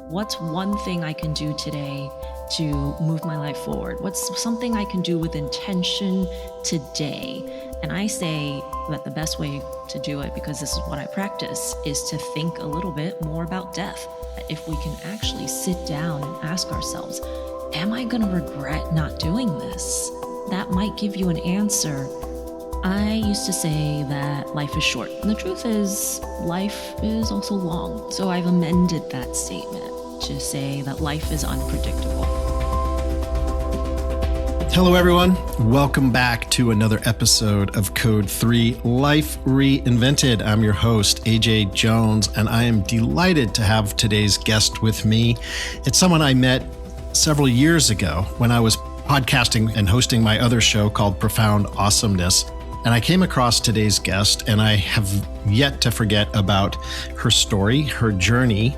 What's one thing I can do today to move my life forward? What's something I can do with intention today? And I say that the best way to do it, because this is what I practice, is to think a little bit more about death. If we can actually sit down and ask ourselves, am I going to regret not doing this? That might give you an answer. I used to say that life is short, and the truth is life is also long. So I've amended that statement to say that life is unpredictable. Hello, everyone. Welcome back to another episode of Code 3 Life Reinvented. I'm your host, AJ Jones, and I am delighted to have today's guest with me. It's someone I met several years ago when I was podcasting and hosting my other show called Profound Awesomeness. And I came across today's guest, and I have yet to forget about her story, her journey.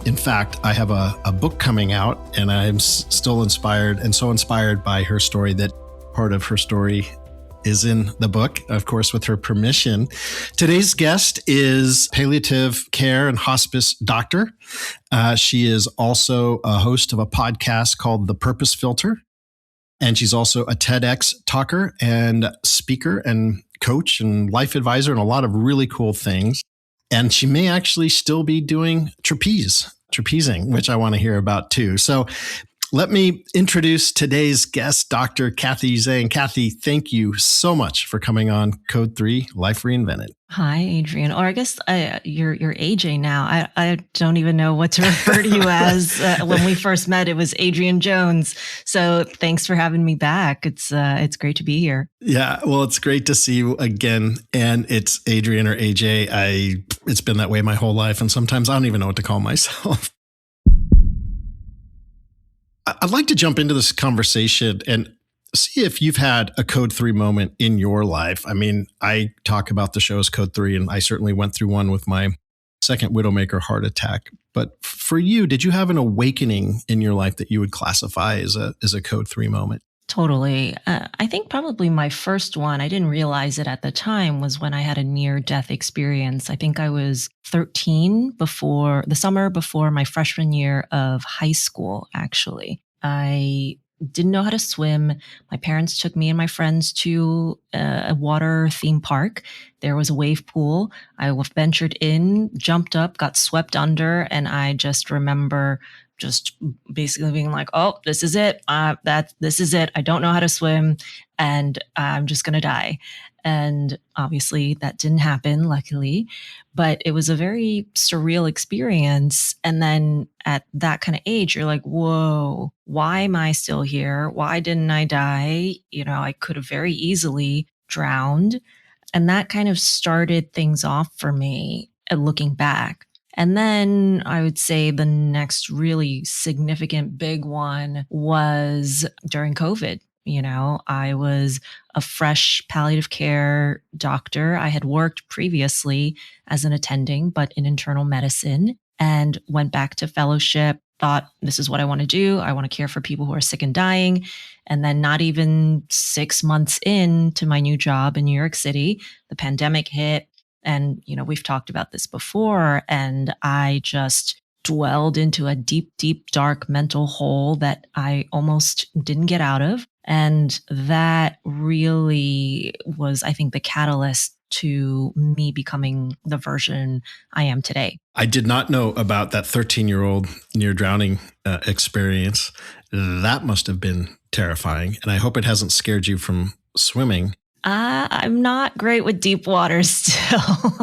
In fact, I have a book coming out, and I'm still inspired, and so inspired by her story that part of her story is in the book, of course, with her permission. Today's guest is palliative care and hospice doctor. She is also a host of a podcast called The Purpose Filter. And she's also a TEDx talker and speaker and coach and life advisor and a lot of really cool things. And she may actually still be doing trapezing, which I want to hear about too. So let me introduce today's guest, Dr. Kathy Zhang. Kathy, thank you so much for coming on Code 3 Life Reinvented. Hi, Adrian. Or I guess you're AJ now. I don't even know what to refer to you as. When we first met, it was Adrian Jones. So thanks for having me back. It's great to be here. Yeah, well, it's great to see you again. And it's Adrian or AJ. It's been that way my whole life. And sometimes I don't even know what to call myself. I'd like to jump into this conversation and see if you've had a Code 3 moment in your life. I mean, I talk about the show as Code 3, and I certainly went through one with my second Widowmaker heart attack. But for you, did you have an awakening in your life that you would classify as a Code 3 moment? Totally. I think probably my first one, I didn't realize it at the time, was when I had a near-death experience. I think I was 13 the summer before my freshman year of high school, actually. I didn't know how to swim. My parents took me and my friends to a water theme park. There was a wave pool. I ventured in, jumped up, got swept under, and I just remember just basically being like, oh, this is it. This is it. I don't know how to swim and I'm just going to die. And obviously that didn't happen, luckily, but it was a very surreal experience. And then at that kind of age, you're like, whoa, why am I still here? Why didn't I die? I could have very easily drowned. And that kind of started things off for me looking back. And then I would say the next really significant big one was during COVID. I was a fresh palliative care doctor. I had worked previously as an attending, but in internal medicine, and went back to fellowship, thought this is what I want to do. I want to care for people who are sick and dying. And then not even 6 months into my new job in New York City, the pandemic hit. And, we've talked about this before, and I just dwelled into a deep, deep, dark mental hole that I almost didn't get out of. And that really was, I think, the catalyst to me becoming the version I am today. I did not know about that 13-year-old near drowning experience. That must have been terrifying. And I hope it hasn't scared you from swimming. I'm not great with deep water still.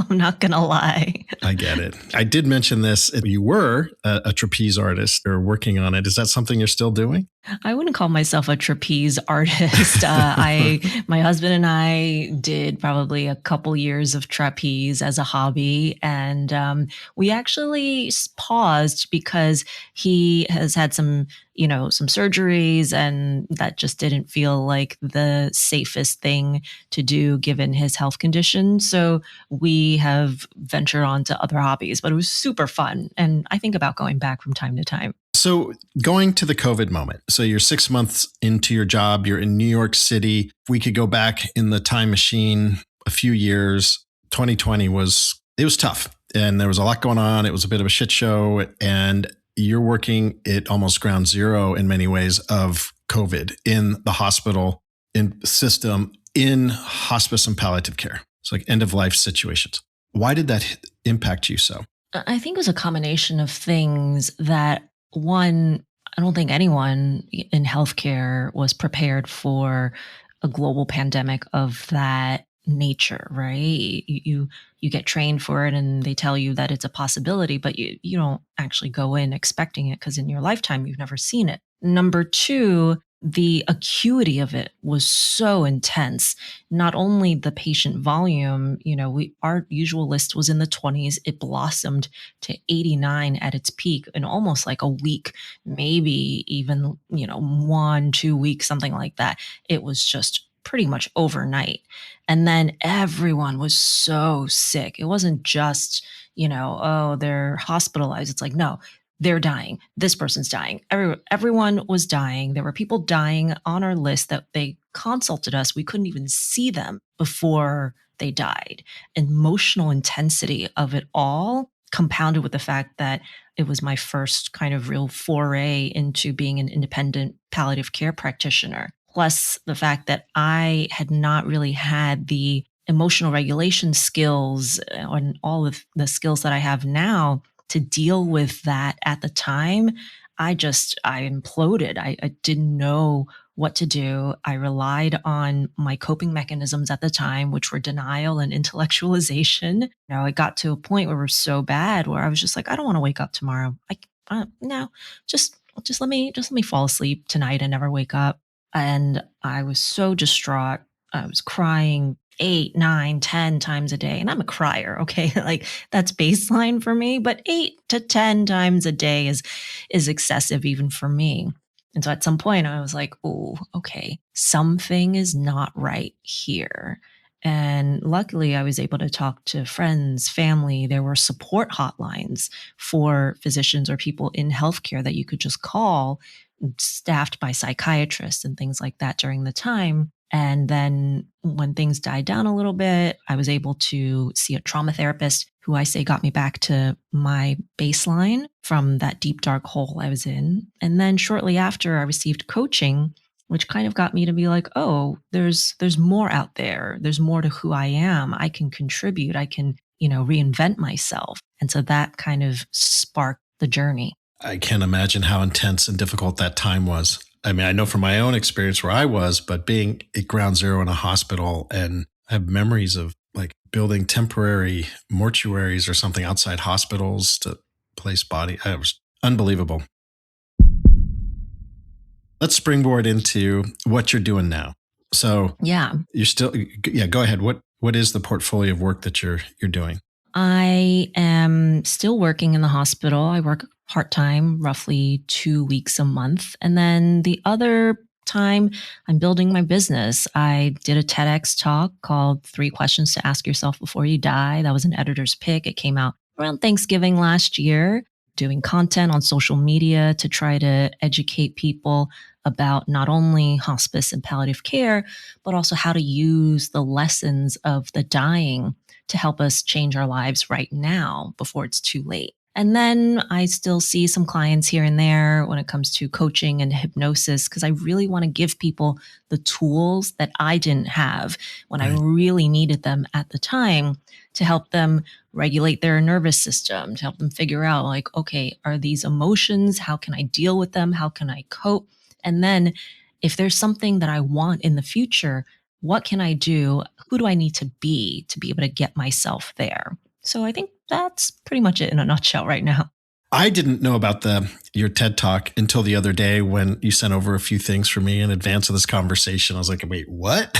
I'm not going to lie. I get it. I did mention this. You were a trapeze artist or working on it. Is that something you're still doing? I wouldn't call myself a trapeze artist. My husband and I did probably a couple years of trapeze as a hobby. And we actually paused because he has had some surgeries, and that just didn't feel like the safest thing to do given his health condition. So we have ventured on to other hobbies, but it was super fun. And I think about going back from time to time. So going to the COVID moment. So you're 6 months into your job, you're in New York City. If we could go back in the time machine a few years, 2020 was tough. And there was a lot going on. It was a bit of a shit show. And you're working at almost ground zero in many ways of COVID in the hospital, in system, in hospice and palliative care. It's like end of life situations. Why did that impact you so? I think it was a combination of things that, one, I don't think anyone in healthcare was prepared for a global pandemic of that nature, right? You get trained for it and they tell you that it's a possibility, but you don't actually go in expecting it because in your lifetime you've never seen it. Number two, the acuity of it was so intense. Not only the patient volume, our usual list was in the 20s. It blossomed to 89 at its peak in almost like a week, maybe even, 1, 2 weeks, something like that. It was just pretty much overnight. And then everyone was so sick. It wasn't just, oh, they're hospitalized. It's like, no, they're dying. This person's dying. Everyone was dying. There were people dying on our list that they consulted us. We couldn't even see them before they died. Emotional intensity of it all, compounded with the fact that it was my first kind of real foray into being an independent palliative care practitioner. Plus the fact that I had not really had the emotional regulation skills and all of the skills that I have now to deal with that at the time. I imploded. I didn't know what to do. I relied on my coping mechanisms at the time, which were denial and intellectualization. It got to a point where it was so bad where I was just like, I don't want to wake up tomorrow. No, just let me fall asleep tonight and never wake up. And I was so distraught. I was crying 8, 9, 10 times a day. And I'm a crier. Okay. Like that's baseline for me, but 8 to 10 times a day is excessive even for me. And so at some point I was like, oh, okay, something is not right here. And luckily I was able to talk to friends, family. There were support hotlines for physicians or people in healthcare that you could just call, staffed by psychiatrists and things like that during the time. And then when things died down a little bit, I was able to see a trauma therapist who I say got me back to my baseline from that deep, dark hole I was in. And then shortly after, I received coaching, which kind of got me to be like, oh, there's more out there. There's more to who I am. I can contribute. I can, reinvent myself. And so that kind of sparked the journey. I can't imagine how intense and difficult that time was. I mean, I know from my own experience where I was, but being at ground zero in a hospital, and I have memories of like building temporary mortuaries or something outside hospitals to place body. It was unbelievable. Let's springboard into what you're doing now. So yeah, you're still, go ahead. What is the portfolio of work that you're doing? I am still working in the hospital. I work part-time, roughly 2 weeks a month. And then the other time I'm building my business. I did a TEDx talk called 3 Questions to Ask Yourself Before You Die. That was an editor's pick. It came out around Thanksgiving last year, doing content on social media to try to educate people about not only hospice and palliative care, but also how to use the lessons of the dying to help us change our lives right now before it's too late. And then I still see some clients here and there when it comes to coaching and hypnosis, because I really want to give people the tools that I didn't have when I really needed them at the time to help them regulate their nervous system, to help them figure out like, okay, are these emotions? How can I deal with them? How can I cope? And then if there's something that I want in the future, what can I do? Who do I need to be able to get myself there? So I think that's pretty much it in a nutshell right now. I didn't know about your TED Talk until the other day when you sent over a few things for me in advance of this conversation. I was like, wait, what?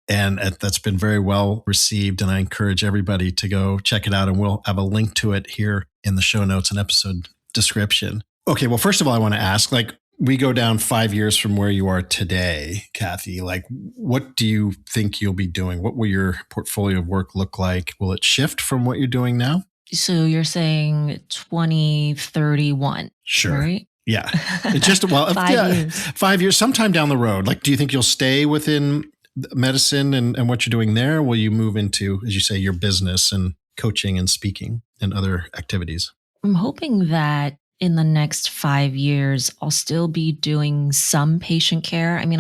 And that's been very well received. And I encourage everybody to go check it out. And we'll have a link to it here in the show notes and episode description. Okay, well, first of all, I want to ask, we go down 5 years from where you are today, Kathy. What do you think you'll be doing? What will your portfolio of work look like? Will it shift from what you're doing now? So you're saying 2031, sure. Right? Yeah. It's just, 5 years. 5 years, sometime down the road. Do you think you'll stay within medicine and what you're doing there? Or will you move into, as you say, your business and coaching and speaking and other activities? I'm hoping that in the next 5 years, I'll still be doing some patient care. I mean,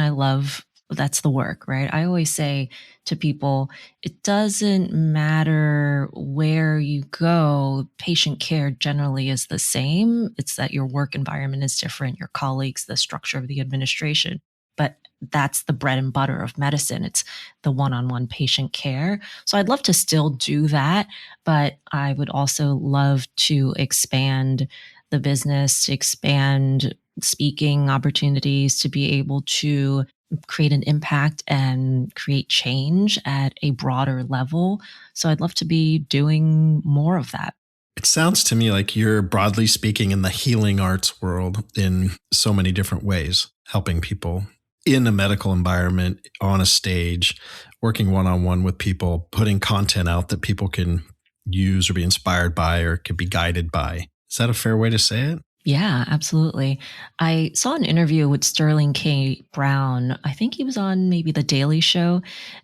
that's the work, right? I always say to people, it doesn't matter where you go, patient care generally is the same. It's that your work environment is different, your colleagues, the structure of the administration. But that's the bread and butter of medicine. It's the one on one patient care. So I'd love to still do that, but I would also love to expand the business, to expand speaking opportunities, to be able to create an impact and create change at a broader level. So I'd love to be doing more of that. It sounds to me like you're broadly speaking in the healing arts world in so many different ways, helping people in a medical environment, on a stage, working one on one with people, putting content out that people can use or be inspired by or could be guided by. Is that a fair way to say it? Yeah, absolutely. I saw an interview with Sterling K. Brown. I think he was on maybe The Daily Show.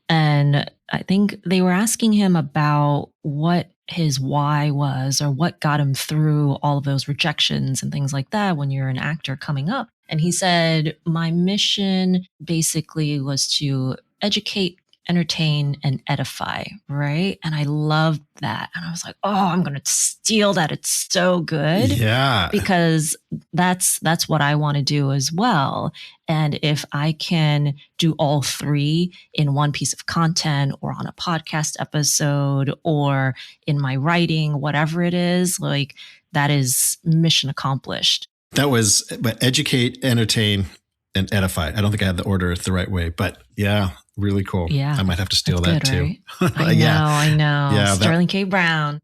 And I think they were asking him about what his why was or what got him through all of those rejections and things like that when you're an actor coming up. And he said, my mission basically was to educate, entertain, and edify, right? And I loved that. And I was like, oh, I'm going to steal that. It's so good. Yeah. Because that's what I want to do as well. And if I can do all three in one piece of content or on a podcast episode or in my writing, whatever it is, like that is mission accomplished. That was but educate, entertain, and edify. I don't think I had the order the right way, but yeah, really cool. Yeah. I might have to steal That's that good, too. right? I know. Yeah, Sterling K. Brown.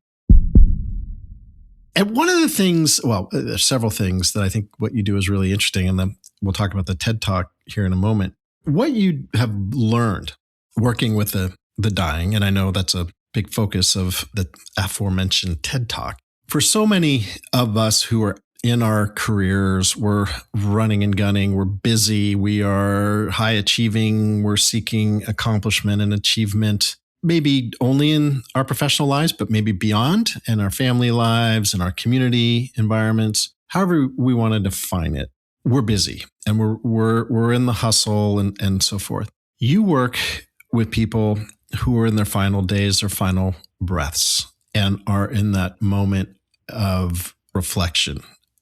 And one of the things, well, there's several things that I think what you do is really interesting. And then we'll talk about the TED Talk here in a moment. What you have learned working with the dying, and I know that's a big focus of the aforementioned TED Talk. For so many of us who are in our careers, we're running and gunning, we're busy, we are high achieving, we're seeking accomplishment and achievement, maybe only in our professional lives, but maybe beyond in our family lives and our community environments, however we want to define it. We're busy and we're in the hustle and so forth. You work with people who are in their final days, their final breaths, and are in that moment of reflection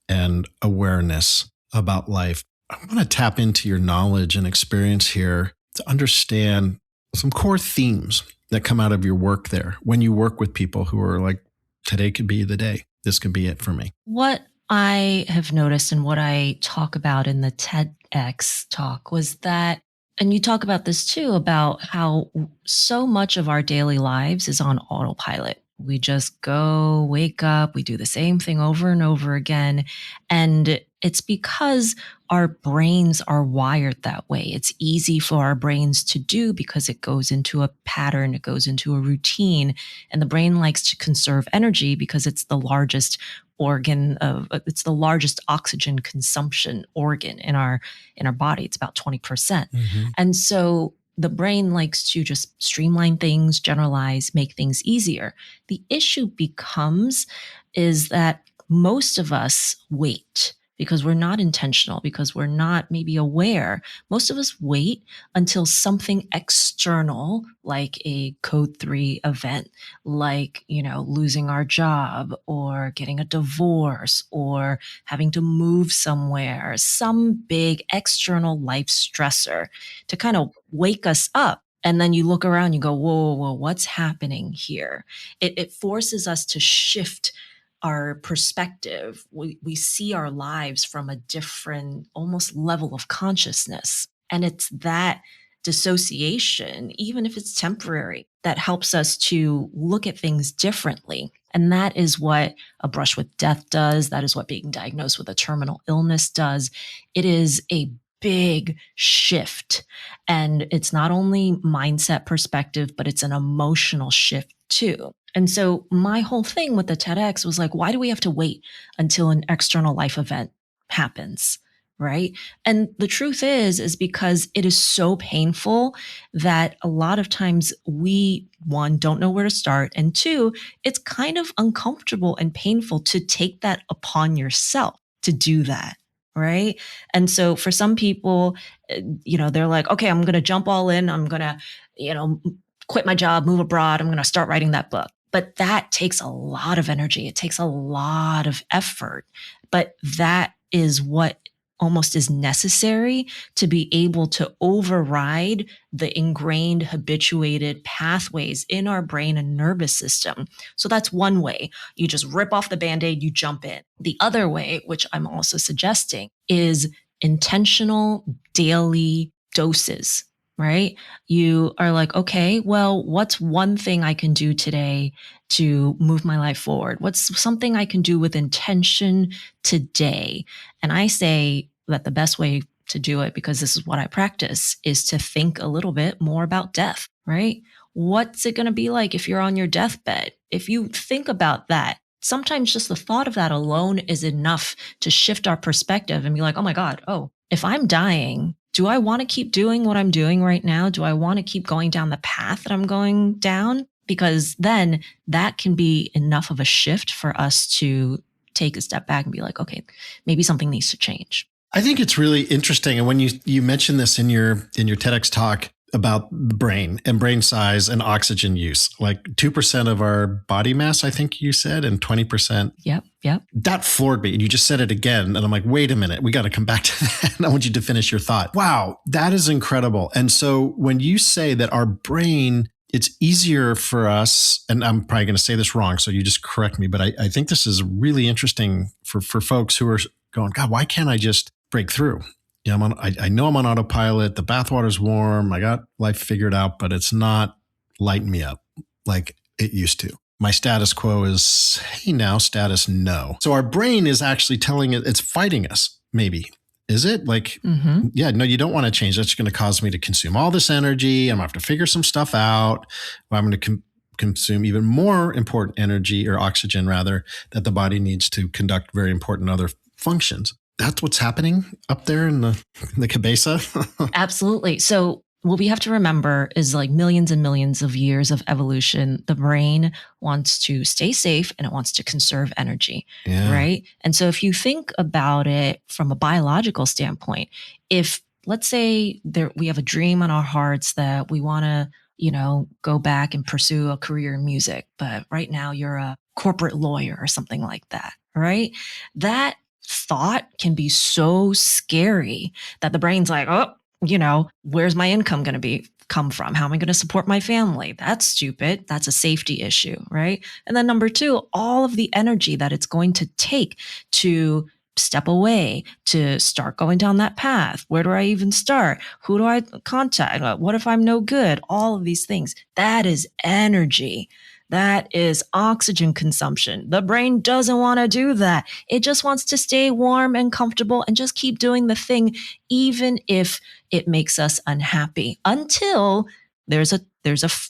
and awareness about life. I want to tap into your knowledge and experience here to understand some core themes that come out of your work there when you work with people who are like, today could be the day. This could be it for me. What I have noticed and what I talk about in the TEDx talk was that, and you talk about this too, about how so much of our daily lives is on autopilot. We just go, wake up, we do the same thing over and over again. And it's because our brains are wired that way. It's easy for our brains to do because it goes into a pattern, it goes into a routine. And the brain likes to conserve energy because it's the largest it's the largest oxygen consumption organ in our body. It's about 20%. Mm-hmm. And so the brain likes to just streamline things, generalize, make things easier. The issue is that most of us wait because we're not intentional, because we're not maybe aware. Most of us wait until something external, like a code 3 event, like, losing our job or getting a divorce or having to move somewhere, some big external life stressor to kind of wake us up. And then you look around, you go, whoa, what's happening here? It forces us to shift our perspective. We see our lives from a different, almost level of consciousness. And it's that dissociation, even if it's temporary, that helps us to look at things differently. And that is what a brush with death does. That is what being diagnosed with a terminal illness does. It is a big shift. And it's not only mindset perspective, but it's an emotional shift too. And so my whole thing with the TEDx was like, why do we have to wait until an external life event happens? right? And the truth is because it is so painful that a lot of times we, one, don't know where to start. And two, it's kind of uncomfortable and painful to take that upon yourself to do that. Right. And so for some people, they're like, okay, I'm going to jump all in. I'm going to, quit my job, move abroad. I'm going to start writing that book. But that takes a lot of energy. It takes a lot of effort. But that is what almost is necessary to be able to override the ingrained, habituated pathways in our brain and nervous system. So that's one way. You just rip off the Band-Aid, you jump in. The other way, which I'm also suggesting, is intentional daily doses, right? You are like, okay, well, what's one thing I can do today to move my life forward? What's something I can do with intention today? And I say that the best way to do it, because this is what I practice, is to think a little bit more about death, right? What's it going to be like if you're on your deathbed? If you think about that, sometimes just the thought of that alone is enough to shift our perspective and be like, oh my God, if I'm dying, do I want to keep doing what I'm doing right now? Do I want to keep going down the path that I'm going down? Because then that can be enough of a shift for us to take a step back and be like, okay, maybe something needs to change. I think it's really interesting. And when you mentioned this in your TEDx talk about the brain and brain size and oxygen use, like 2% of our body mass, I think you said, and 20%. Yep. That floored me. And you just said it again. And I'm like, wait a minute, we got to come back to that. And I want you to finish your thought. Wow, that is incredible. And so when you say that our brain, it's easier for us, and I'm probably going to say this wrong, so you just correct me, but I think this is really interesting for folks who are going, God, why can't I just break through? I know I'm on autopilot. The bathwater's warm. I got life figured out, but it's not lighting me up like it used to. My status quo is, hey, now status no. So our brain is actually telling it, it's fighting us, maybe. Is it? Like, yeah, no, you don't want to change. That's going to cause me to consume all this energy. I'm going to have to figure some stuff out. I'm going to consume even more important energy, or oxygen rather, that the body needs to conduct very important other functions. That's what's happening up there in the cabeza. Absolutely. So what we have to remember is, like, millions and millions of years of evolution, the brain wants to stay safe and it wants to conserve energy, right? And so if you think about it from a biological standpoint, if, let's say, we have a dream in our hearts that we want to, go back and pursue a career in music, but right now you're a corporate lawyer or something like that, right? That thought can be so scary that the brain's like, where's my income going to come from? How am I going to support my family? That's stupid. That's a safety issue, right? And then number two, all of the energy that it's going to take to step away, to start going down that path. Where do I even start? Who do I contact? What if I'm no good? All of these things. That is energy. That is oxygen consumption. The brain doesn't want to do that. It just wants to stay warm and comfortable and just keep doing the thing, even if it makes us unhappy, until there's a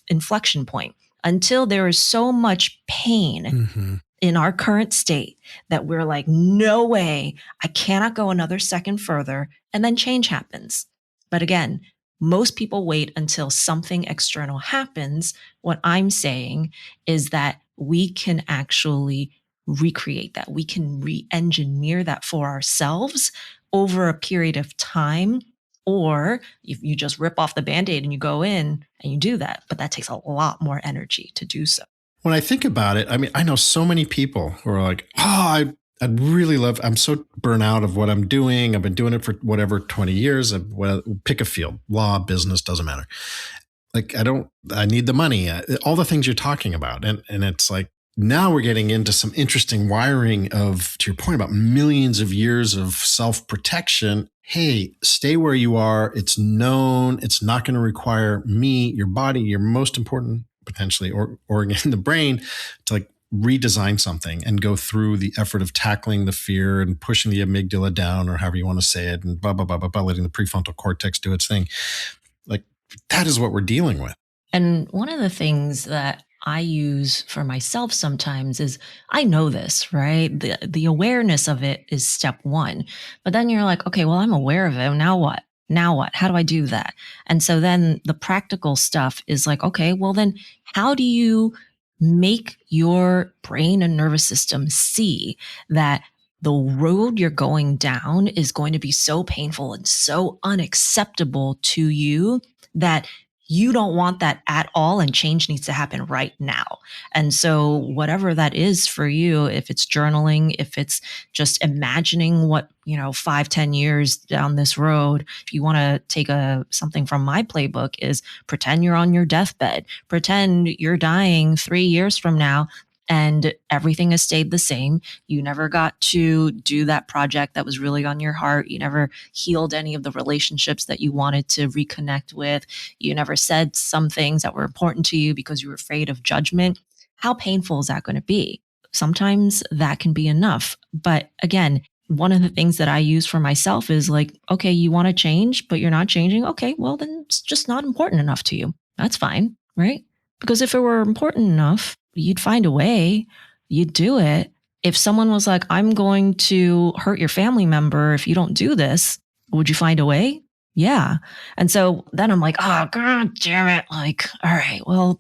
inflection point, until there is so much pain in our current state that we're like, no way, I cannot go another second further. And then change happens. But again, most people wait until something external happens. What I'm saying is that we can actually recreate that. We can re-engineer that for ourselves over a period of time. Or if you just rip off the Band-Aid and you go in and you do that, but that takes a lot more energy to do so. When I think about it, I mean, I know so many people who are like, I'd really love, I'm so burnt out of what I'm doing. I've been doing it for 20 years. Pick a field, law, business, doesn't matter. Like, I need the money, all the things you're talking about. And it's like, now we're getting into some interesting wiring of, to your point about millions of years of self-protection. Hey, stay where you are. It's known. It's not going to require me, your body, your most important, potentially, or again, the brain, to like redesign something and go through the effort of tackling the fear and pushing the amygdala down, or however you want to say it, and letting the prefrontal cortex do its thing. Like, that is what we're dealing with. And one of the things that I use for myself sometimes is I know this, right? The awareness of it is step one. But then you're like, okay, well, I'm aware of it. Now what? Now what? How do I do that? And so then the practical stuff is like, okay, well, then how do you make your brain and nervous system see that the road you're going down is going to be so painful and so unacceptable to you that you don't want that at all, and change needs to happen right now. And so whatever that is for you, if it's journaling, if it's just imagining what, 5, 10 years down this road, if you want to take something from my playbook, is pretend you're on your deathbed, pretend you're dying 3 years from now, and everything has stayed the same. You never got to do that project that was really on your heart. You never healed any of the relationships that you wanted to reconnect with. You never said some things that were important to you because you were afraid of judgment. How painful is that going to be? Sometimes that can be enough. But again, one of the things that I use for myself is like, okay, you want to change, but you're not changing. Okay, well, then it's just not important enough to you. That's fine, right? Because if it were important enough, you'd find a way, you'd do it. If someone was like, I'm going to hurt your family member if you don't do this, would you find a way? Yeah. And so then I'm like, oh, God damn it. Like, all right, well,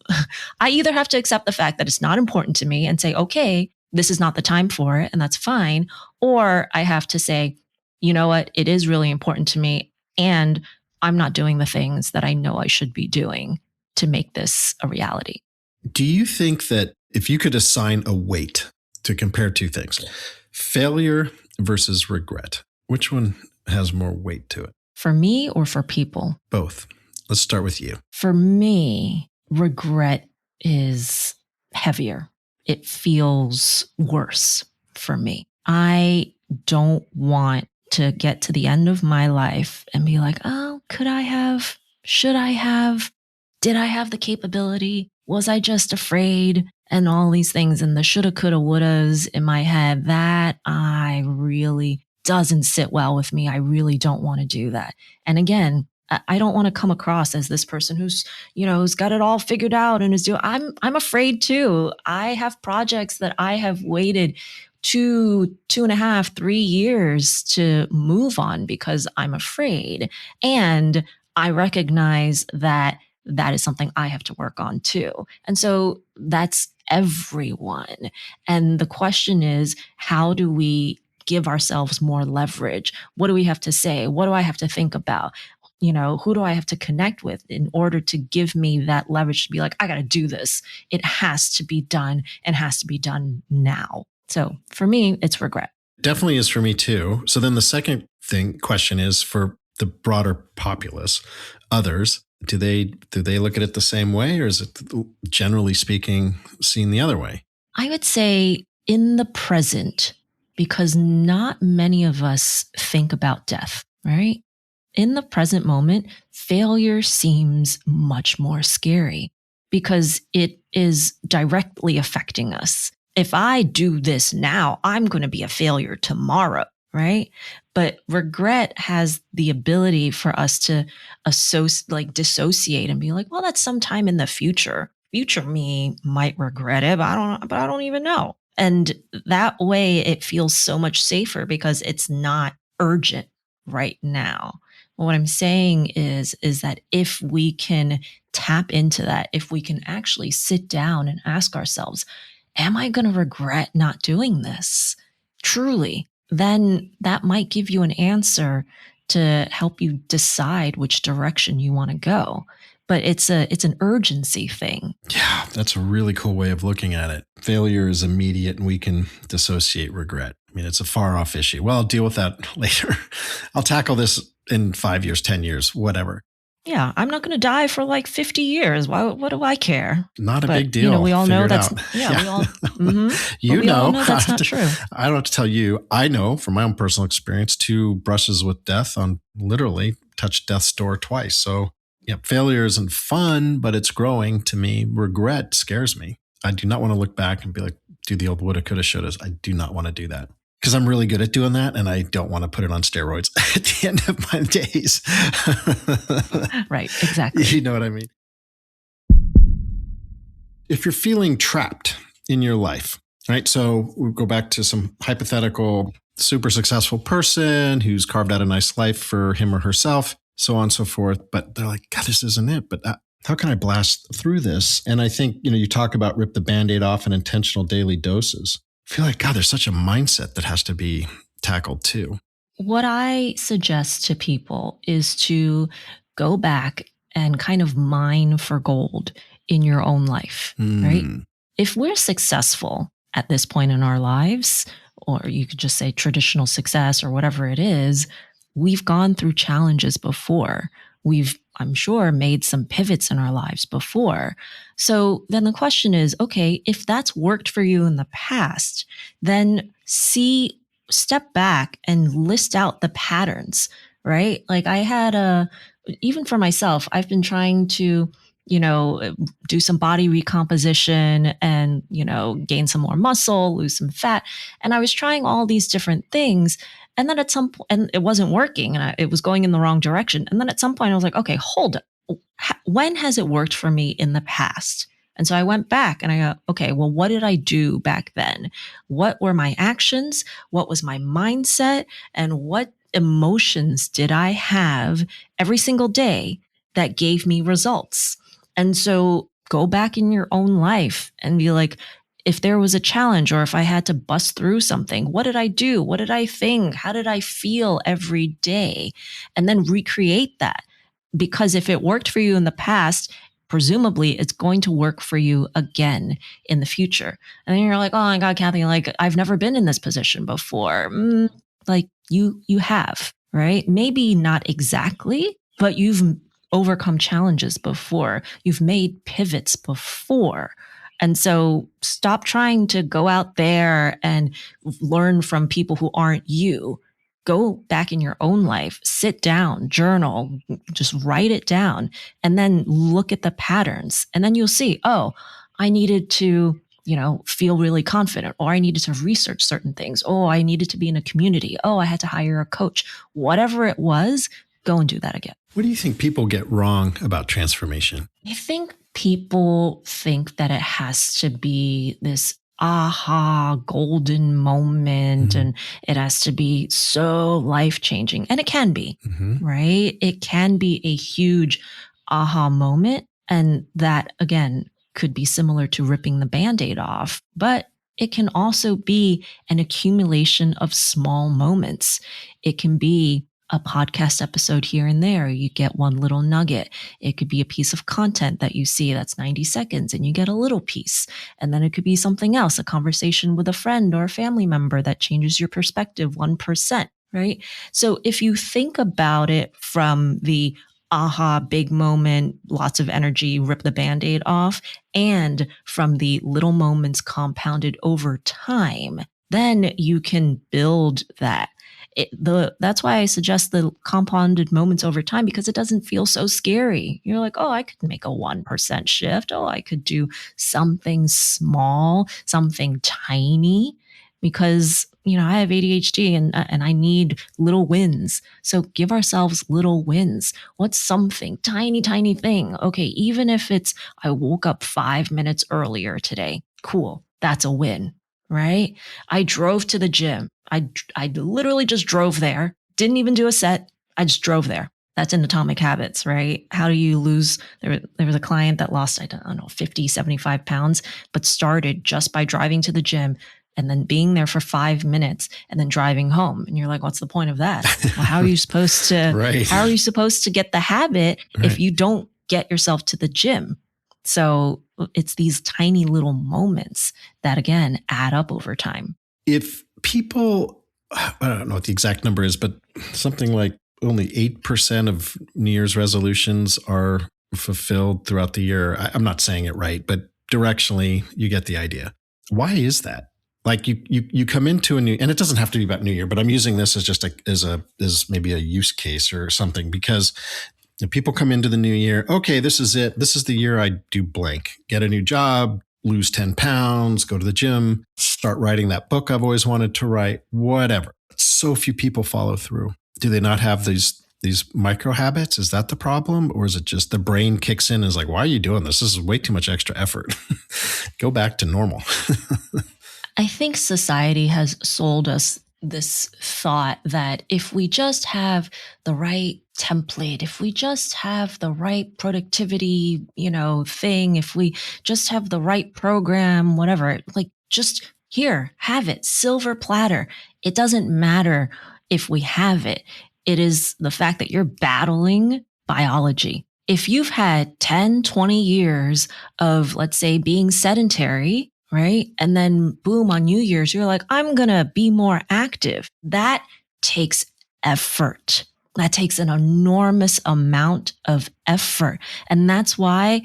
I either have to accept the fact that it's not important to me and say, okay, this is not the time for it, and that's fine. Or I have to say, you know what? It is really important to me, and I'm not doing the things that I know I should be doing to make this a reality. Do you think that if you could assign a weight to compare two things, failure versus regret, which one has more weight to it? For me or for people? Both. Let's start with you. For me, regret is heavier. It feels worse for me. I don't want to get to the end of my life and be like, oh, could I have? Should I have? Did I have the capability? Was I just afraid? And all these things, and the shoulda, coulda, wouldas in my head, that I really doesn't sit well with me. I really don't want to do that. And again, I don't want to come across as this person who's got it all figured out and is doing. I'm afraid too. I have projects that I have waited 2.5, 3 years to move on because I'm afraid, and I recognize that is something I have to work on too. And so that's everyone. And the question is, how do we give ourselves more leverage? What do we have to say? What do I have to think about? Who do I have to connect with in order to give me that leverage to be like, I got to do this. It has to be done, and has to be done now. So for me, it's regret. Definitely is for me too. So then the second question is for the broader populace, others. Do they look at it the same way, or is it, generally speaking, seen the other way? I would say in the present, because not many of us think about death, right? In the present moment, failure seems much more scary because it is directly affecting us. If I do this now, I'm going to be a failure tomorrow, right? But regret has the ability for us to dissociate and be like, well, that's sometime in the future. Future me might regret it, but I don't even know. And that way it feels so much safer because it's not urgent right now. What I'm saying is that if we can tap into that, if we can actually sit down and ask ourselves, am I going to regret not doing this? Truly, then that might give you an answer to help you decide which direction you want to go. But it's an urgency thing. Yeah, that's a really cool way of looking at it. Failure is immediate and we can dissociate regret. I mean, it's a far off issue. Well, I'll deal with that later. I'll tackle this in 5 years, 10 years, whatever. Yeah, I'm not going to die for like 50 years. What do I care? Not a big deal. We all know that's, we all know that's not true. I don't have to tell you. I know from my own personal experience, 2 brushes with death on literally touched death's door twice. So yeah, failure isn't fun, but it's growing to me. Regret scares me. I do not want to look back and be like, do the old woulda, coulda, shouldas. I do not want to do that because I'm really good at doing that. And I don't want to put it on steroids at the end of my days. Right. Exactly. You know what I mean? If you're feeling trapped in your life, right? So we'll go back to some hypothetical super successful person who's carved out a nice life for him or herself, so on and so forth. But they're like, God, this isn't it. But how can I blast through this? And I think, you talk about rip the Band-Aid off and intentional daily doses. I feel like, God, there's such a mindset that has to be tackled too. What I suggest to people is to go back and kind of mine for gold in your own life, right? If we're successful at this point in our lives, or you could just say traditional success or whatever it is, we've gone through challenges before. We've, I'm sure, made some pivots in our lives before. So then the question is, okay, if that's worked for you in the past, then step back and list out the patterns, right? Like even for myself, I've been trying to, do some body recomposition and, gain some more muscle, lose some fat. And I was trying all these different things. And then at some point, and it wasn't working and it was going in the wrong direction. And then at some point I was like, okay, hold it. When has it worked for me in the past? And so I went back and I go, okay, well, what did I do back then? What were my actions? What was my mindset? And what emotions did I have every single day that gave me results? And so go back in your own life and be like, if there was a challenge or if I had to bust through something, what did I do? What did I think? How did I feel every day? And then recreate that. Because if it worked for you in the past, presumably it's going to work for you again in the future. And then you're like, oh my God, Kathy, like I've never been in this position before. Like you have, right? Maybe not exactly, but you've overcome challenges before. You've made pivots before. And so stop trying to go out there and learn from people who aren't you. Go back in your own life, sit down, journal, just write it down, and then look at the patterns. And then you'll see, oh, I needed to, feel really confident, or I needed to research certain things. Oh, I needed to be in a community. Oh, I had to hire a coach. Whatever it was, go and do that again. What do you think people get wrong about transformation? I think people think that it has to be this aha golden moment and it has to be so life-changing. And it can be, right? It can be a huge aha moment. And that, again, could be similar to ripping the Band-Aid off, but it can also be an accumulation of small moments. It can be a podcast episode here and there. You get one little nugget. It could be a piece of content that you see that's 90 seconds and you get a little piece. And then it could be something else, a conversation with a friend or a family member that changes your perspective 1%, right? So if you think about it from the aha, big moment, lots of energy, rip the Band-Aid off, and from the little moments compounded over time, then you can build that. That's why I suggest the compounded moments over time, because it doesn't feel so scary. You're like, oh, I could make a 1% shift. Oh, I could do something small, something tiny, because, I have ADHD and I need little wins. So give ourselves little wins. What's something tiny, tiny thing? Okay. Even if it's, I woke up 5 minutes earlier today. Cool. That's a win. Right? I drove to the gym. I literally just drove there. Didn't even do a set. I just drove there. That's in Atomic Habits, right? How do you lose? There was a client that lost, I don't know, 50, 75 pounds, but started just by driving to the gym and then being there for 5 minutes and then driving home. And you're like, what's the point of that? Well, how are you supposed to, right. How are you supposed to get the habit if you don't get yourself to the gym? So it's these tiny little moments that, again, add up over time. If people, I don't know what the exact number is, but something like only 8% of New Year's resolutions are fulfilled throughout the year. I'm not saying it right, but directionally, you get the idea. Why is that? Like you come into a new, and it doesn't have to be about New Year, but I'm using this as just as maybe a use case or something, because if people come into the new year, okay, this is it. This is the year I do blank, get a new job, lose 10 pounds, go to the gym, start writing that book I've always wanted to write, whatever. So few people follow through. Do they not have these these micro habits? Is that the problem? Or is it just the brain kicks in and is like, why are you doing this? This is way too much extra effort. Go back to normal. I think society has sold us this thought that if we just have the right template, if we just have the right productivity, thing, if we just have the right program, whatever, like just here, have it, silver platter. It doesn't matter if we have it. It is the fact that you're battling biology. If you've had 10, 20 years of, let's say, being sedentary, right? And then boom, on New Year's, you're like, I'm going to be more active. That takes effort. That takes an enormous amount of effort. And that's why,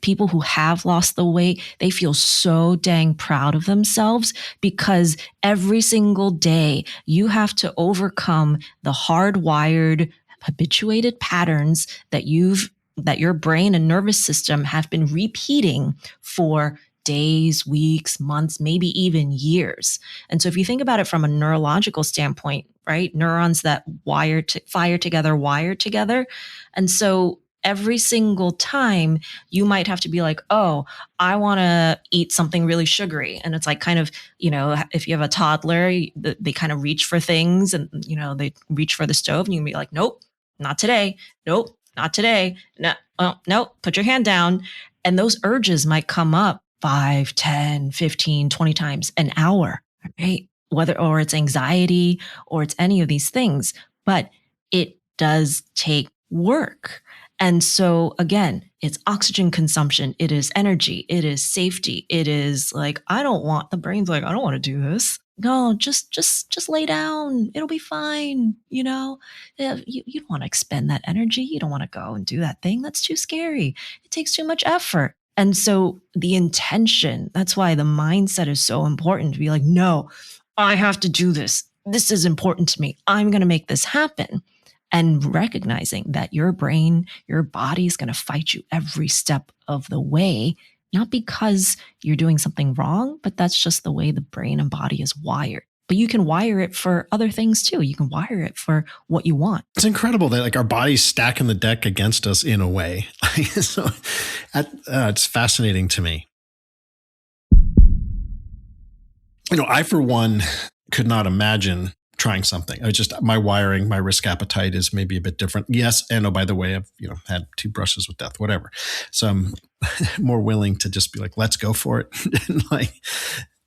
people who have lost the weight, they feel so dang proud of themselves because every single day you have to overcome the hardwired, habituated patterns that your brain and nervous system have been repeating for days, weeks, months, maybe even years. And so if you think about it from a neurological standpoint, right? Neurons that fire together, wire together. And so every single time you might have to be like, oh, I want to eat something really sugary. And it's like kind of, if you have a toddler, they kind of reach for things and, they reach for the stove and you can be like, nope, not today. Nope, not today. No, oh, nope, put your hand down. And those urges might come up 5, 10, 15, 20 times an hour, right? Or it's anxiety or it's any of these things, but it does take work. And so again, it's oxygen consumption. It is energy. It is safety. It is like, the brain's like, I don't want to do this. No, just lay down. It'll be fine. You don't want to expend that energy. You don't want to go and do that thing. That's too scary. It takes too much effort. And so the intention, that's why the mindset is so important to be like, no, I have to do this. This is important to me. I'm going to make this happen. And recognizing that your brain, your body is going to fight you every step of the way, not because you're doing something wrong, but that's just the way the brain and body is wired. But you can wire it for other things too. You can wire it for what you want. It's incredible that like our body's stacking the deck against us in a way. So it's fascinating to me. I, for one, could not imagine trying something. My wiring, my risk appetite is maybe a bit different. Yes. And by the way, I've, had 2 brushes with death, whatever. So I'm more willing to just be like, let's go for it. And like,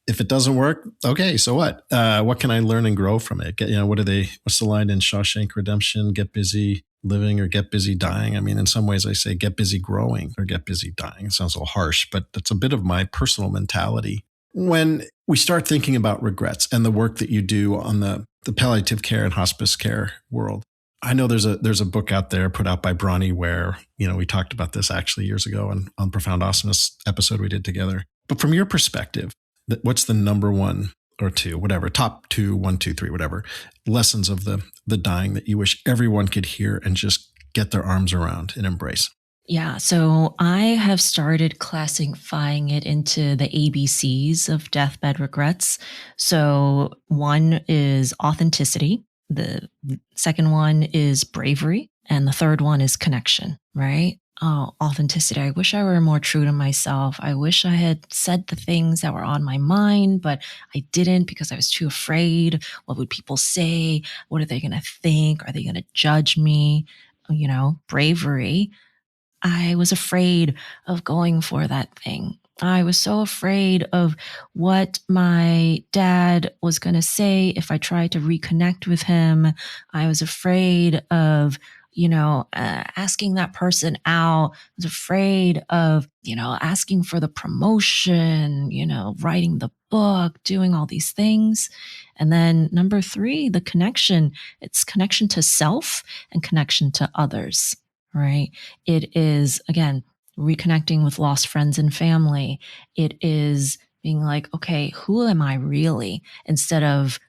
if it doesn't work, okay, so what? What can I learn and grow from it? What's the line in Shawshank Redemption? Get busy living or get busy dying. I mean, in some ways I say get busy growing or get busy dying. It sounds a little harsh, but that's a bit of my personal mentality. When we start thinking about regrets and the work that you do on the palliative care and hospice care world, I know there's a book out there put out by Bronnie where, we talked about this actually years ago on Profound Awesomeness episode we did together. But from your perspective, what's the number 1 or 2, whatever, top 2, 1, 2, 3, whatever, lessons of the dying that you wish everyone could hear and just get their arms around and embrace? Yeah, so I have started classifying it into the ABCs of deathbed regrets. So 1 is authenticity. The second one is bravery. And the third one is connection, right? Oh, authenticity. I wish I were more true to myself. I wish I had said the things that were on my mind, but I didn't because I was too afraid. What would people say? What are they going to think? Are they going to judge me? Bravery. I was afraid of going for that thing. I was so afraid of what my dad was going to say if I tried to reconnect with him. I was afraid of, asking that person out. I was afraid of, asking for the promotion, writing the book, doing all these things. And then number 3, the connection. It's connection to self and connection to others. Right? It is, again, reconnecting with lost friends and family. It is being like, okay, who am I really? Instead of,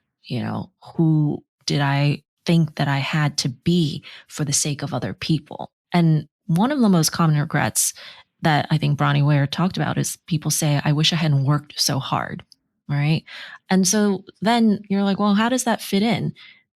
who did I think that I had to be for the sake of other people? And one of the most common regrets that I think Bronnie Ware talked about is people say, I wish I hadn't worked so hard. Right? And so then you're like, well, how does that fit in?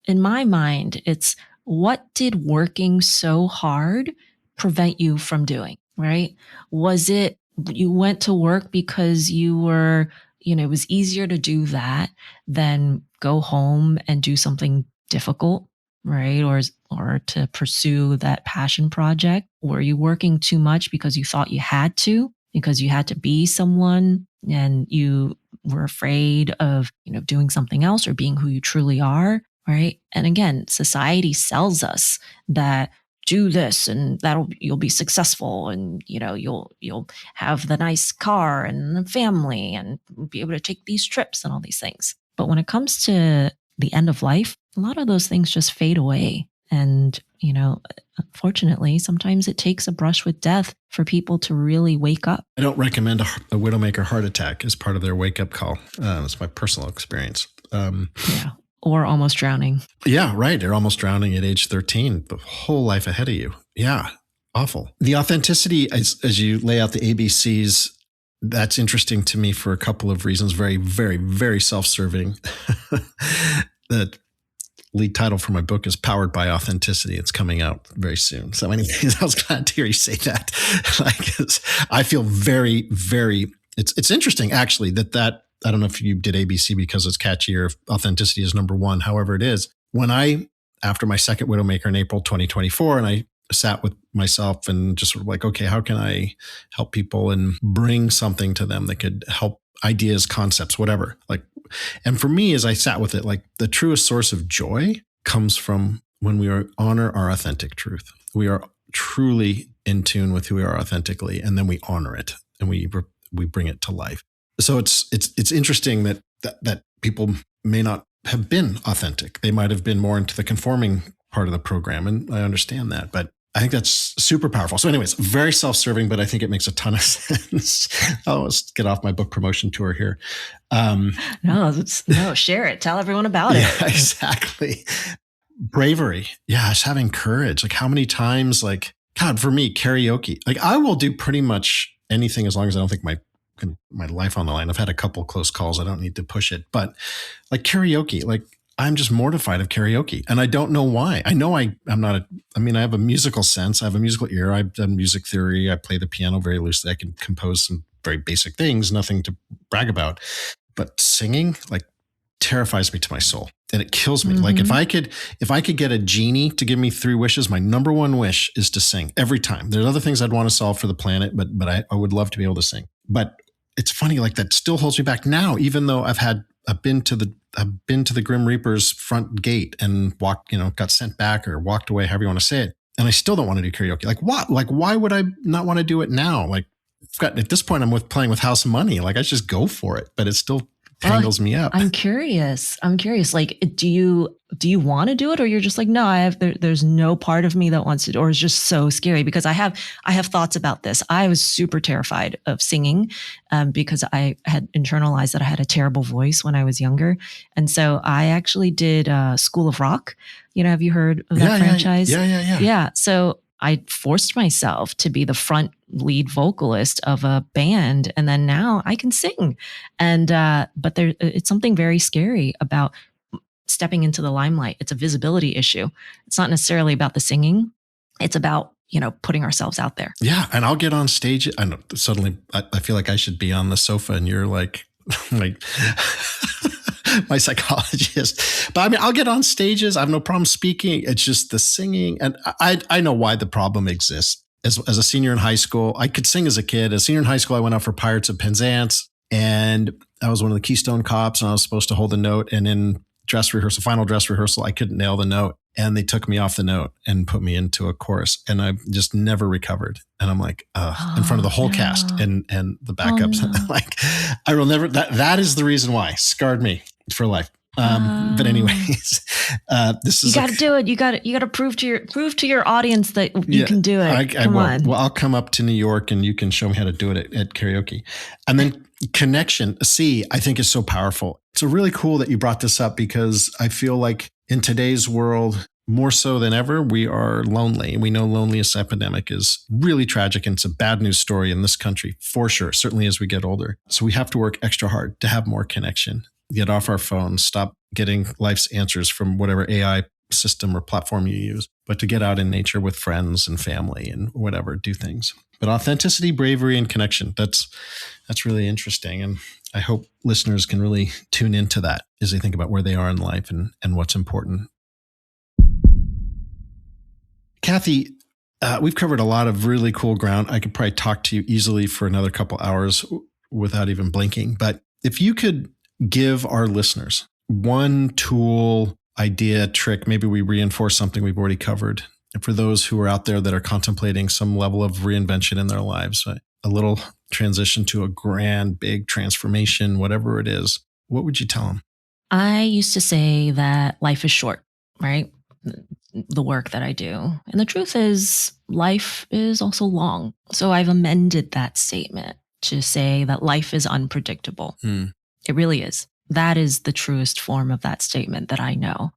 In my mind, it's, what did working so hard prevent you from doing, right? Was it you went to work because you were, it was easier to do that than go home and do something difficult, right? Or to pursue that passion project? Were you working too much because you thought you had to, because you had to be someone and you were afraid of, doing something else or being who you truly are? Right. And again, society sells us that do this and you'll be successful and you'll have the nice car and the family and be able to take these trips and all these things. But when it comes to the end of life, a lot of those things just fade away. And, unfortunately, sometimes it takes a brush with death for people to really wake up. I don't recommend a widowmaker heart attack as part of their wake up call. That's my personal experience. Yeah. Or almost drowning. Yeah, right. They're almost drowning at age 13, the whole life ahead of you. Yeah, awful. The authenticity, as you lay out the ABCs, that's interesting to me for a couple of reasons. Very, very, very self-serving. The lead title for my book is Powered by Authenticity. It's coming out very soon. So anyways, I was glad to hear you say that. I feel very, very, it's interesting actually that I don't know if you did ABC because it's catchy or if authenticity is number one, however it is. After my second Widowmaker in April 2024, and I sat with myself and just sort of like, okay, how can I help people and bring something to them that could help ideas, concepts, whatever. And for me, as I sat with it, like the truest source of joy comes from when we honor our authentic truth. We are truly in tune with who we are authentically, and then we honor it and we bring it to life. So it's interesting that people may not have been authentic. They might have been more into the conforming part of the program. And I understand that, but I think that's super powerful. So anyways, very self-serving, but I think it makes a ton of sense. Let's get off my book promotion tour here. No, share it. Tell everyone about it. Yeah, exactly. Bravery. Yeah, just having courage. Like how many times, God, for me, karaoke. I will do pretty much anything as long as I don't think my life on the line. I've had a couple close calls. I don't need to push it, but karaoke, I'm just mortified of karaoke and I don't know why. I know I have a musical sense. I have a musical ear. I've done music theory. I play the piano very loosely. I can compose some very basic things, nothing to brag about, but singing terrifies me to my soul and it kills me. Mm-hmm. If I could get a genie to give me 3 wishes, my number one wish is to sing every time. There's other things I'd want to solve for the planet, but I would love to be able to sing. But it's funny, that still holds me back now, even though I've been to the Grim Reaper's front gate and got sent back or walked away, however you want to say it. And I still don't want to do karaoke. What? Why would I not want to do it now? At this point, I'm playing with House Money. I just go for it, but it still tangles me up. I'm curious. Do you want to do it, or you're just no, there's no part of me that wants to, or it's just so scary? Because I have thoughts about this. I was super terrified of singing, because I had internalized that I had a terrible voice when I was younger. And so I actually did School of Rock. Have you heard of that franchise? Yeah. Yeah. So I forced myself to be the front lead vocalist of a band. And then now I can sing. And, but it's something very scary about stepping into the limelight. It's a visibility issue. It's not necessarily about the singing. It's about, putting ourselves out there. Yeah. And I'll get on stage. Suddenly I feel like I should be on the sofa and you're like my psychologist. But I'll get on stages. I have no problem speaking. It's just the singing. And I know why the problem exists. As a senior in high school, I could sing as a kid. As a senior in high school, I went out for Pirates of Penzance, and I was one of the Keystone Cops, and I was supposed to hold a note. And in final dress rehearsal, I couldn't nail the note. And they took me off the note and put me into a chorus. And I just never recovered. And I'm in front of the whole cast and the backups. I will never, that is the reason why. Scarred me for life. But anyways, this is you got to do it. You got to prove to your audience that you can do it. Come on. Well, I'll come up to New York and you can show me how to do it at karaoke. And then connection, I think is so powerful. It's really cool that you brought this up, because I feel like in today's world, more so than ever, we are lonely. We know loneliness epidemic is really tragic, and it's a bad news story in this country for sure, certainly as we get older. So we have to work extra hard to have more connection, get off our phones, stop getting life's answers from whatever AI system or platform you use, but to get out in nature with friends and family and whatever, do things. But authenticity, bravery, and connection, that's really interesting. And I hope listeners can really tune into that as they think about where they are in life and what's important. Kathy, we've covered a lot of really cool ground. I could probably talk to you easily for another couple hours without even blinking. But if you could give our listeners one tool, idea, trick, maybe we reinforce something we've already covered. And for those who are out there that are contemplating some level of reinvention in their lives, a little transition to a grand, big transformation, whatever it is, what would you tell them? I used to say that life is short, right? The work that I do. And the truth is, life is also long. So I've amended that statement to say that life is unpredictable. It really is. That is the truest form of that statement that I know.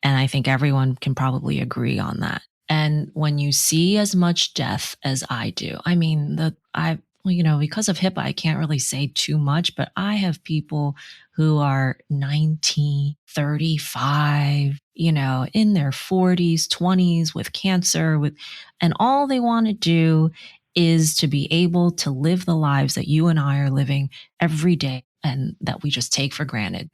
And I think everyone can probably agree on that. And when you see as much death as I do, I mean, because of HIPAA, I can't really say too much, but I have people who are 90, 35, in their 40s, 20s with cancer, and all they want to do is to be able to live the lives that you and I are living every day and that we just take for granted.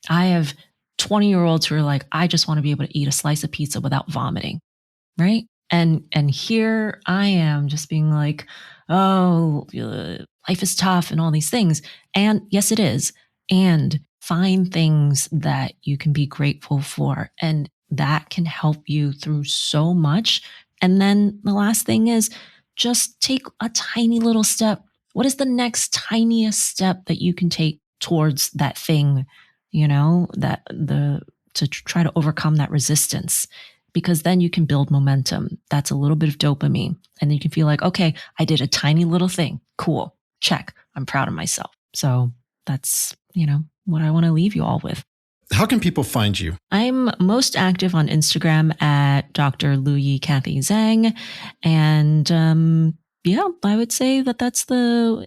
I have 20-year-olds who are like, I just want to be able to eat a slice of pizza without vomiting. Right. And here I am just being like, oh, life is tough and all these things. And yes, it is. And find things that you can be grateful for. And that can help you through so much. And then the last thing is just take a tiny little step. What is the next tiniest step that you can take towards that thing, to try to overcome that resistance? Because then you can build momentum. That's a little bit of dopamine. And then you can feel like, okay, I did a tiny little thing. Cool. Check. I'm proud of myself. So that's, what I want to leave you all with. How can people find you? I'm most active on Instagram at Dr. Luyi Kathy Zhang. And I would say that's the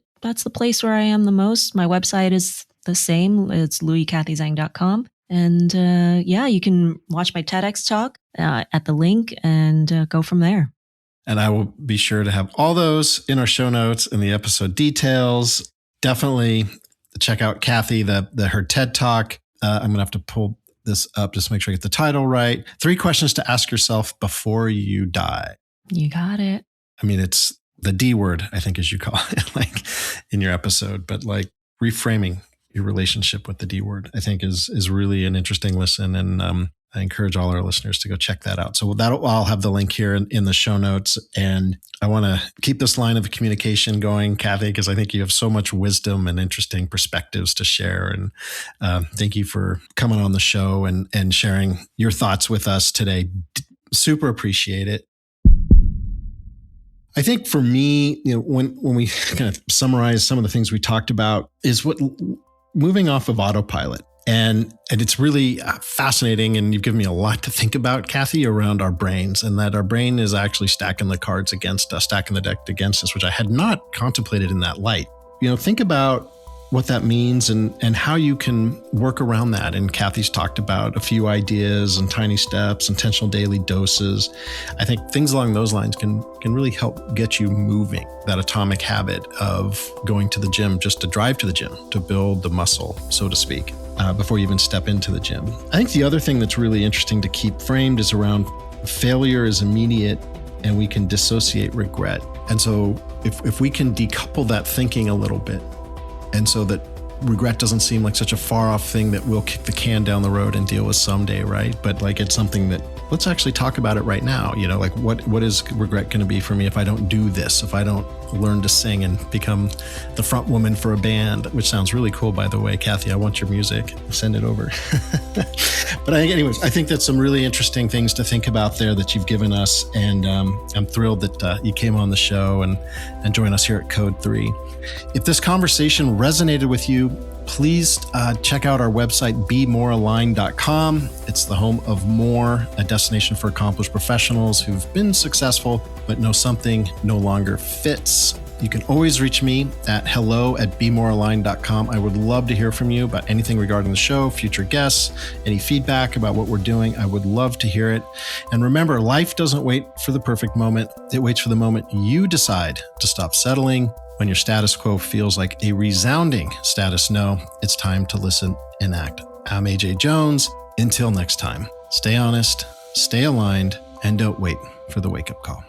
place where I am the most. My website is the same. It's luyikathyzhang.com. And you can watch my TEDx talk at the link and go from there. And I will be sure to have all those in our show notes and the episode details. Definitely check out Kathy, her TED talk. I'm going to have to pull this up just to make sure I get the title right. 3 questions to ask yourself before you die. You got it. I mean, it's the D word, I think, as you call it, like in your episode, but like reframing your relationship with the D word, I think is really an interesting listen. And I encourage all our listeners to go check that out. So I'll have the link here in the show notes. And I want to keep this line of communication going, Kathy, because I think you have so much wisdom and interesting perspectives to share. And thank you for coming on the show and sharing your thoughts with us today. Super appreciate it. I think for me, when we kind of summarize some of the things we talked about is moving off of autopilot. And it's really fascinating. And you've given me a lot to think about, Kathy, around our brains, and that our brain is actually stacking the cards against us, stacking the deck against us, which I had not contemplated in that light. Think about what that means and how you can work around that. And Kathy's talked about a few ideas and tiny steps, intentional daily doses. I think things along those lines can really help get you moving, that atomic habit of going to the gym, just to drive to the gym, to build the muscle, so to speak, before you even step into the gym. I think the other thing that's really interesting to keep framed is around failure is immediate and we can dissociate regret. And so if we can decouple that thinking a little bit, and so that regret doesn't seem like such a far off thing that we'll kick the can down the road and deal with someday, right? But like it's something that let's actually talk about it right now. Like what is regret going to be for me if I don't do this, if I don't learn to sing and become the front woman for a band, which sounds really cool, by the way. Kathy, I want your music. Send it over. But I think that's some really interesting things to think about there that you've given us. And I'm thrilled that you came on the show and join us here at Code 3. If this conversation resonated with you, please check out our website, bemorealigned.com. It's the home of More, a destination for accomplished professionals who've been successful, but know something no longer fits. You can always reach me at hello@bemorealigned.com. I would love to hear from you about anything regarding the show, future guests, any feedback about what we're doing. I would love to hear it. And remember, life doesn't wait for the perfect moment. It waits for the moment you decide to stop settling. When your status quo feels like a resounding status no, it's time to listen and act. I'm AJ Jones. Until next time, stay honest, stay aligned, and don't wait for the wake-up call.